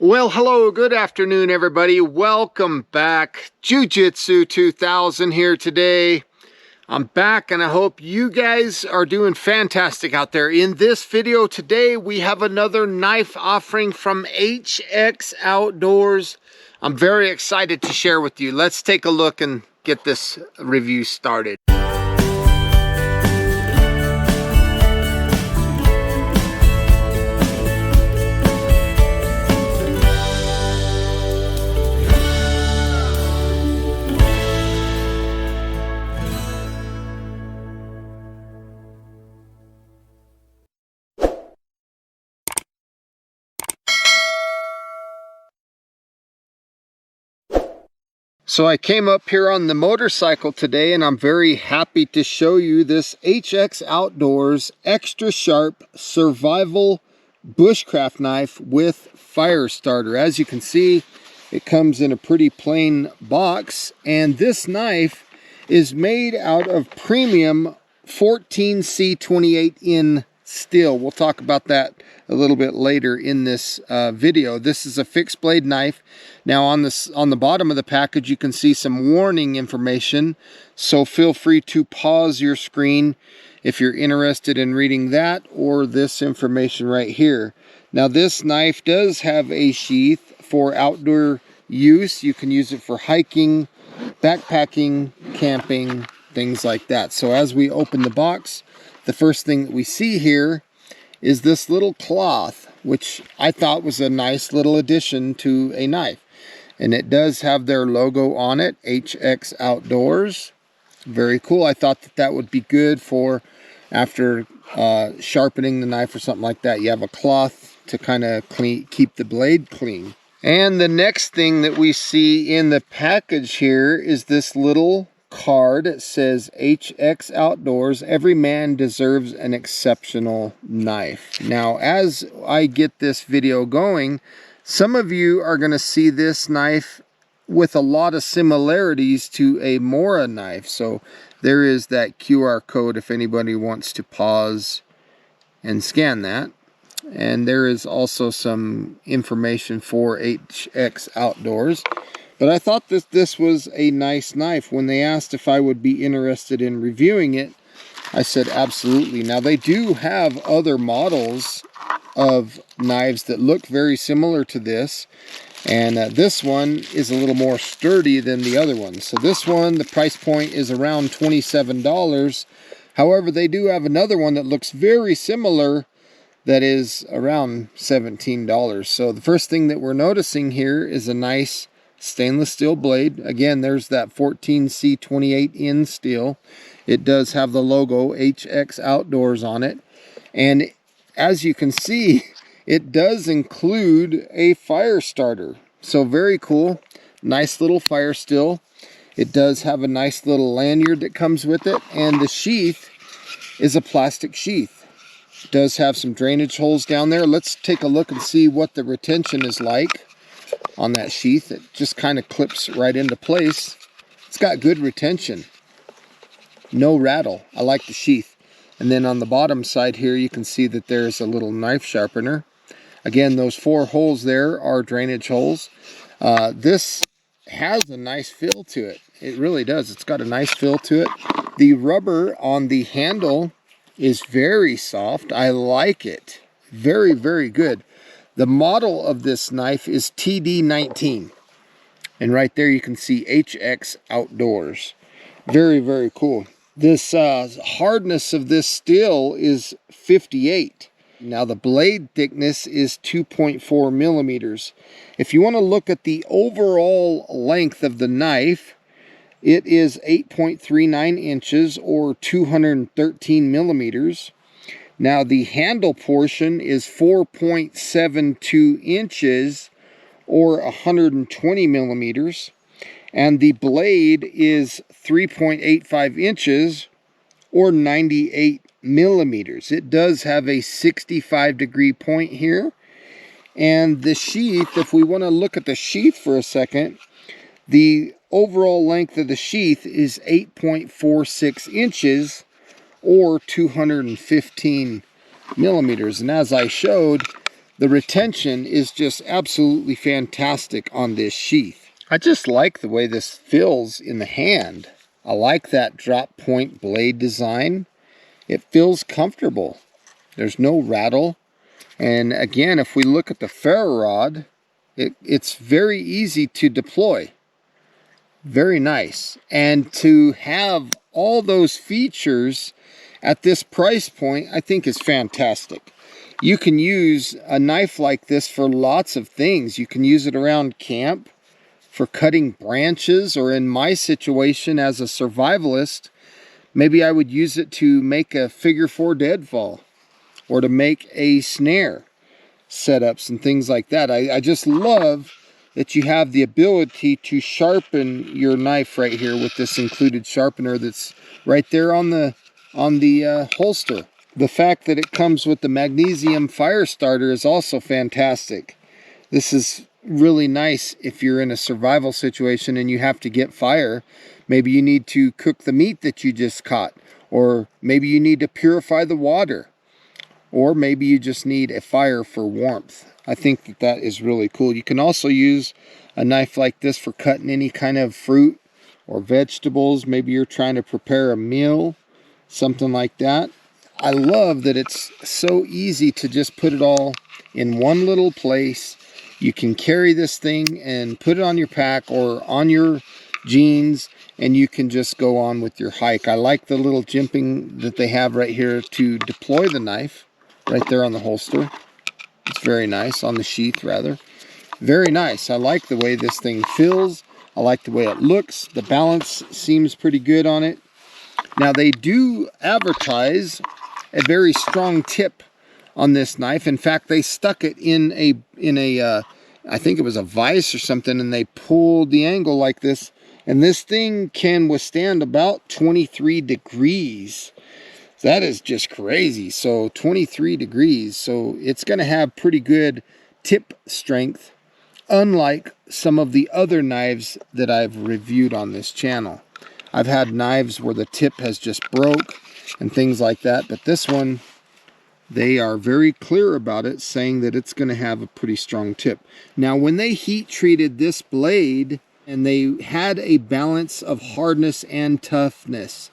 Well, hello, good afternoon, everybody. Welcome back. Jiu-Jitsu 2000 here today. I'm back and I hope you guys are doing fantastic out there. In this video today, we have another knife offering from HX Outdoors. I'm very excited to share with you. Let's take a look and get this review started. So I came up here on the motorcycle today and I'm very happy to show you this HX Outdoors extra sharp survival bushcraft knife with fire starter. As you can see, it comes in a pretty plain box, and this knife is made out of premium 14C28N steel. We'll talk about that a little bit later in this video. This is a fixed blade knife. Now on the bottom of the package you can see some warning information, so feel free to pause your screen if you're interested in reading that or this information right here. Now this knife does have a sheath for outdoor use. You can use it for hiking, backpacking, camping, things like that. So as we open the box, the first thing that we see here is this little cloth, which I thought was a nice little addition to a knife. And it does have their logo on it, HX Outdoors. Very cool. I thought that that would be good for after sharpening the knife or something like that. You have a cloth to kind of keep the blade clean. And the next thing that we see in the package here is this little card. It says HX Outdoors, every man deserves an exceptional knife. Now as I get this video going, some of you are going to see this knife with a lot of similarities to a Mora knife. So there is that QR code if anybody wants to pause and scan that. And there is also some information for HX Outdoors. But I thought this was a nice knife. When they asked if I would be interested in reviewing it, I said absolutely. Now they do have other models of knives that look very similar to this, and this one is a little more sturdy than the other one. So this one, the price point is around $27. However, they do have another one that looks very similar that is around $17. So the first thing that we're noticing here is a nice stainless steel blade. Again, there's that 14C28N steel. It does have the logo HX Outdoors on it, and as you can see, it does include a fire starter. So very cool. Nice little fire still. It does have a nice little lanyard that comes with it, and the sheath is a plastic sheath. It does have some drainage holes down there. Let's take a look and see what the retention is like on that sheath. It just kind of clips right into place. It's got good retention. No rattle. I like the sheath. And then on the bottom side here, you can see that there's a little knife sharpener. Again, those 4 holes there are drainage holes. This has a nice feel to it. It really does. It's got a nice feel to it. The rubber on the handle is very soft. I like it. Very, very good. The model of this knife is TD19. And right there you can see HX Outdoors. Very, very cool. This hardness of this steel is 58. Now the blade thickness is 2.4 millimeters. If you want to look at the overall length of the knife, it is 8.39 inches or 213 millimeters. Now the handle portion is 4.72 inches or 120 millimeters. And the blade is 3.85 inches or 98 millimeters. It does have a 65-degree point here. And the sheath, if we want to look at the sheath for a second, the overall length of the sheath is 8.46 inches or 215 millimeters. And as I showed, The retention is just absolutely fantastic on this sheath. I just like the way this feels in the hand. I like that drop point blade design. It feels comfortable. There's no rattle. And again, if we look at the ferro rod, it's very easy to deploy. Very nice. And to have all those features at this price point, I think is fantastic. You can use a knife like this for lots of things. You can use it around camp for cutting branches, or in my situation as a survivalist, maybe I would use it to make a figure 4 deadfall or to make a snare setups and things like that. I just love that you have the ability to sharpen your knife right here with this included sharpener that's right there on the holster. The fact that it comes with the magnesium fire starter is also fantastic. This is really nice if you're in a survival situation and you have to get fire. Maybe you need to cook the meat that you just caught, or maybe you need to purify the water, or maybe you just need a fire for warmth. I think that that is really cool. You can also use a knife like this for cutting any kind of fruit or vegetables. Maybe you're trying to prepare a meal, something like that. I love that it's so easy to just put it all in one little place. You can carry this thing and put it on your pack or on your jeans, and you can just go on with your hike. I like the little jimping that they have right here to deploy the knife, right there on the holster. It's very nice, on the sheath rather. Very nice. I like the way this thing feels. I like the way it looks. The balance seems pretty good on it. Now they do advertise a very strong tip on this knife. In fact, they stuck it in a I think it was a vise or something, and they pulled the angle like this, and this thing can withstand about 23 degrees. That is just crazy. So 23 degrees, so it's going to have pretty good tip strength, unlike some of the other knives that I've reviewed on this channel. I've had knives where the tip has just broke and things like that, but this one, they are very clear about it, saying that it's going to have a pretty strong tip. Now, when they heat treated this blade and they had a balance of hardness and toughness,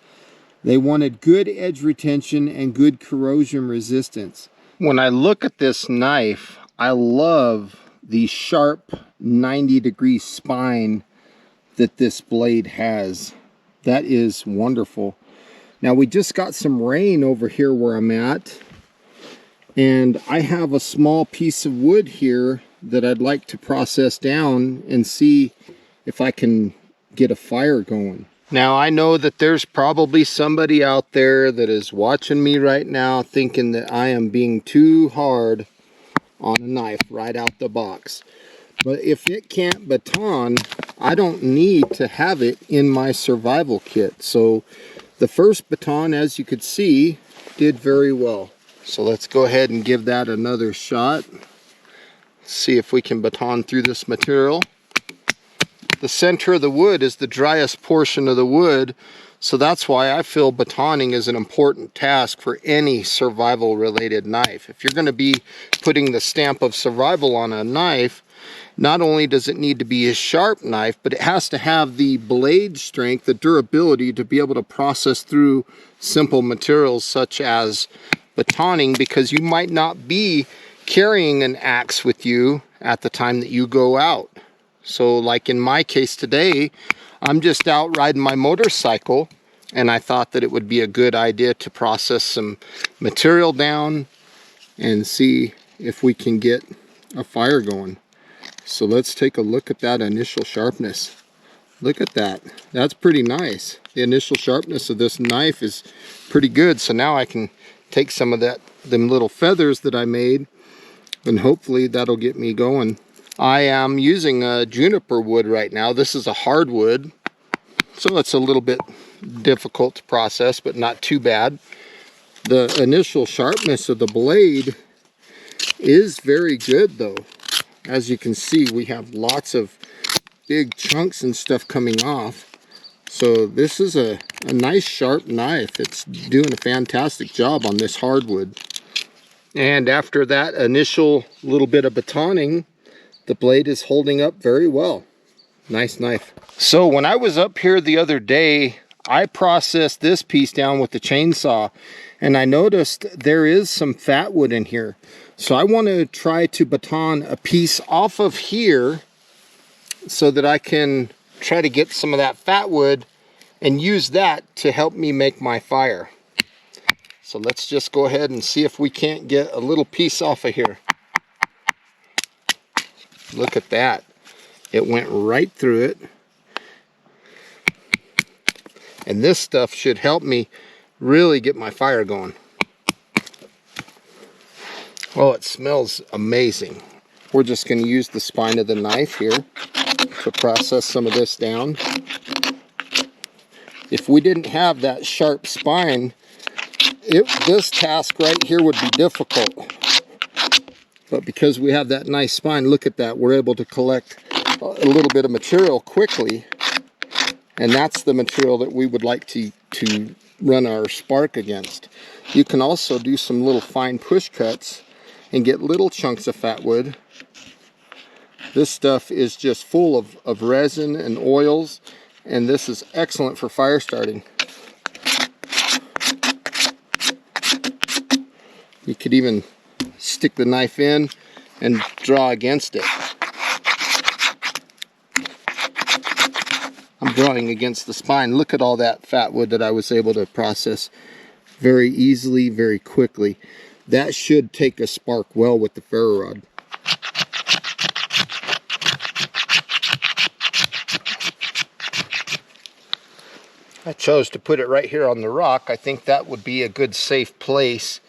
they wanted good edge retention and good corrosion resistance. When I look at this knife, I love the sharp 90-degree spine that this blade has. That is wonderful. Now, we just got some rain over here where I'm at, and I have a small piece of wood here that I'd like to process down and see if I can get a fire going. Now, I know that there's probably somebody out there that is watching me right now thinking that I am being too hard on a knife right out the box. But if it can't baton, I don't need to have it in my survival kit. So the first baton, as you could see, did very well. So let's go ahead and give that another shot. See if we can baton through this material. The center of the wood is the driest portion of the wood, so that's why I feel batoning is an important task for any survival related knife. If you're going to be putting the stamp of survival on a knife, not only does it need to be a sharp knife, but it has to have the blade strength, the durability to be able to process through simple materials such as batoning, because you might not be carrying an axe with you at the time that you go out. So like in my case today, I'm just out riding my motorcycle, and I thought that it would be a good idea to process some material down and see if we can get a fire going. So let's take a look at that initial sharpness. Look at that. That's pretty nice. The initial sharpness of this knife is pretty good. So now I can take some of them little feathers that I made, and hopefully that'll get me going. I am using a juniper wood right now. This is a hardwood, so it's a little bit difficult to process, but not too bad. The initial sharpness of the blade is very good though. As you can see, we have lots of big chunks and stuff coming off. So this is a nice sharp knife. It's doing a fantastic job on this hardwood. And after that initial little bit of batoning, the blade is holding up very well. Nice knife. So when I was up here the other day, I processed this piece down with the chainsaw, and I noticed there is some fat wood in here. So I want to try to baton a piece off of here so that I can try to get some of that fat wood and use that to help me make my fire. So let's just go ahead and see if we can't get a little piece off of here. Look at that. It went right through it. And this stuff should help me really get my fire going. Oh, it smells amazing. We're just going to use the spine of the knife here to process some of this down. If we didn't have that sharp spine, this task right here would be difficult. But because we have that nice spine, look at that, we're able to collect a little bit of material quickly. And that's the material that we would like to run our spark against. You can also do some little fine push cuts and get little chunks of fat wood. This stuff is just full of resin and oils, and this is excellent for fire starting. You could even stick the knife in and draw against it. I'm drawing against the spine. Look at all that fat wood that I was able to process very easily, very quickly. That should take a spark well with the ferro rod. I chose to put it right here on the rock. I think that would be a good safe place.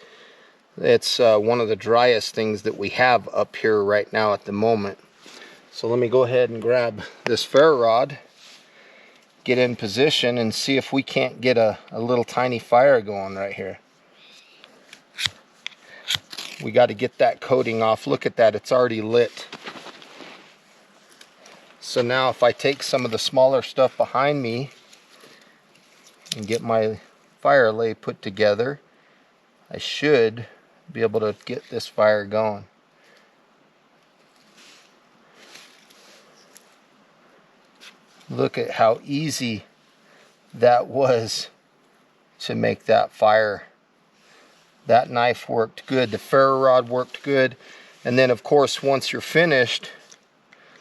It's one of the driest things that we have up here right now at the moment. So let me go ahead and grab this ferro rod, get in position, and see if we can't get a little tiny fire going right here. We got to get that coating off. Look at that, it's already lit. So now if I take some of the smaller stuff behind me and get my fire lay put together, I should be able to get this fire going. Look at how easy that was to make that fire. That knife worked good, the ferro rod worked good, and then of course once you're finished,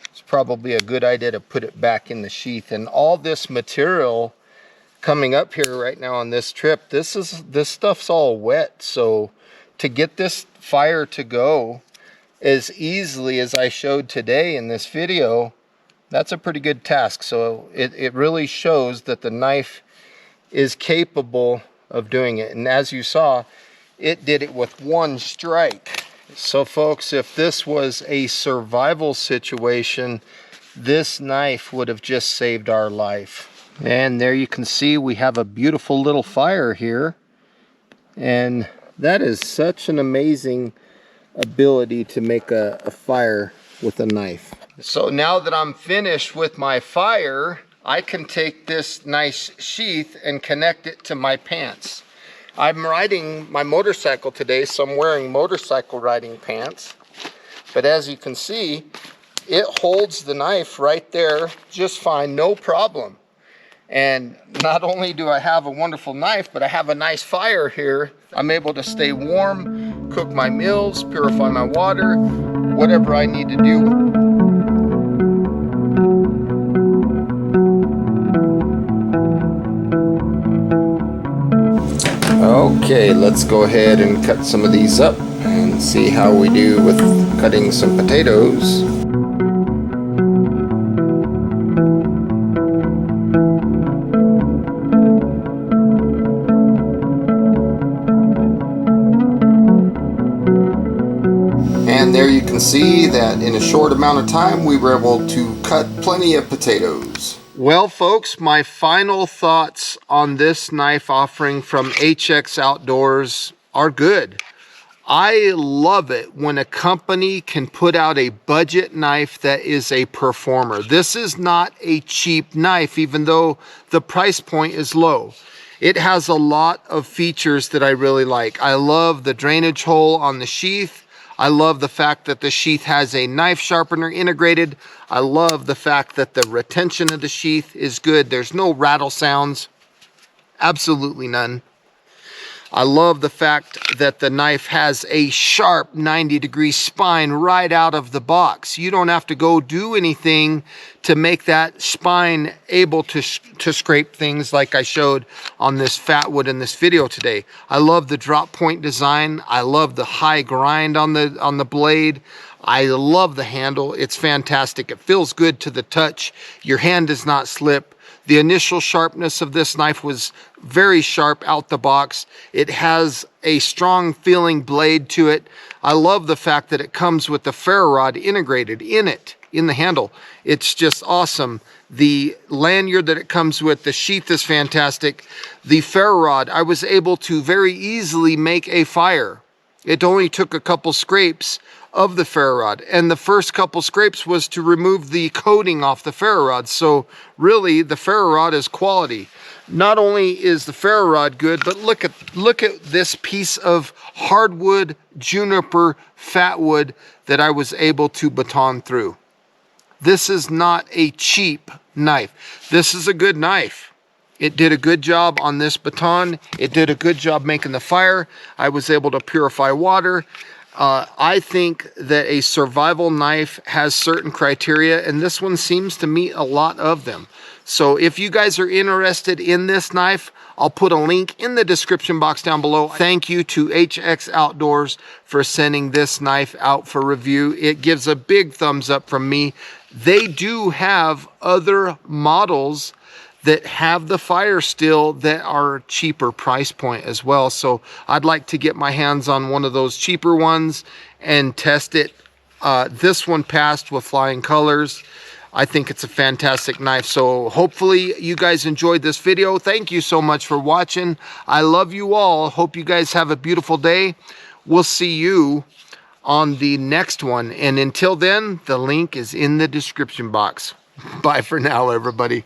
it's probably a good idea to put it back in the sheath. And all this material coming up here right now on this trip, this stuff's all wet, so to get this fire to go as easily as I showed today in this video, that's a pretty good task. So it really shows that the knife is capable of doing it. And as you saw, it did it with one strike. So folks, if this was a survival situation, this knife would have just saved our life. And there you can see we have a beautiful little fire here. And that is such an amazing ability to make a fire with a knife. So now that I'm finished with my fire, I can take this nice sheath and connect it to my pants. I'm riding my motorcycle today, so I'm wearing motorcycle riding pants. But as you can see, it holds the knife right there just fine, no problem. And not only do I have a wonderful knife, but I have a nice fire here. I'm able to stay warm, cook my meals, purify my water, whatever I need to do. Okay, let's go ahead and cut some of these up and see how we do with cutting some potatoes. And there you can see that in a short amount of time we were able to cut plenty of potatoes. Well folks, my final thoughts on this knife offering from HX Outdoors are good. I love it when a company can put out a budget knife that is a performer. This is not a cheap knife, even though the price point is low. It has a lot of features that I really like. I love the drainage hole on the sheath. I love the fact that the sheath has a knife sharpener integrated. I love the fact that the retention of the sheath is good. There's no rattle sounds, absolutely none. I love the fact that the knife has a sharp 90-degree spine right out of the box. You don't have to go do anything to make that spine able to scrape things like I showed on this fat wood in this video today. I love the drop point design. I love the high grind on the blade. I love the handle. It's fantastic. It feels good to the touch. Your hand does not slip. The initial sharpness of this knife was very sharp out the box. It has a strong feeling blade to it. I love the fact that it comes with the ferro rod integrated in it, in the handle. It's just awesome. The lanyard that it comes with, the sheath is fantastic. The ferro rod, I was able to very easily make a fire. It only took a couple scrapes of the ferro rod, and the first couple scrapes was to remove the coating off the ferro rod. So really the ferro rod is quality. Not only is the ferro rod good, but look at this piece of hardwood juniper fat wood that I was able to baton through. This is not a cheap knife. This is a good knife. It did a good job on this baton. It did a good job making the fire. I was able to purify water. I think that a survival knife has certain criteria, and this one seems to meet a lot of them. So if you guys are interested in this knife, I'll put a link in the description box down below. Thank you to HX Outdoors for sending this knife out for review. It gives a big thumbs up from me. They do have other models that have the fire still that are cheaper price point as well. So I'd like to get my hands on one of those cheaper ones and test it. This one passed with flying colors. I think it's a fantastic knife. So hopefully you guys enjoyed this video. Thank you so much for watching. I love you all. Hope you guys have a beautiful day. We'll see you on the next one. And until then, the link is in the description box. Bye for now, everybody.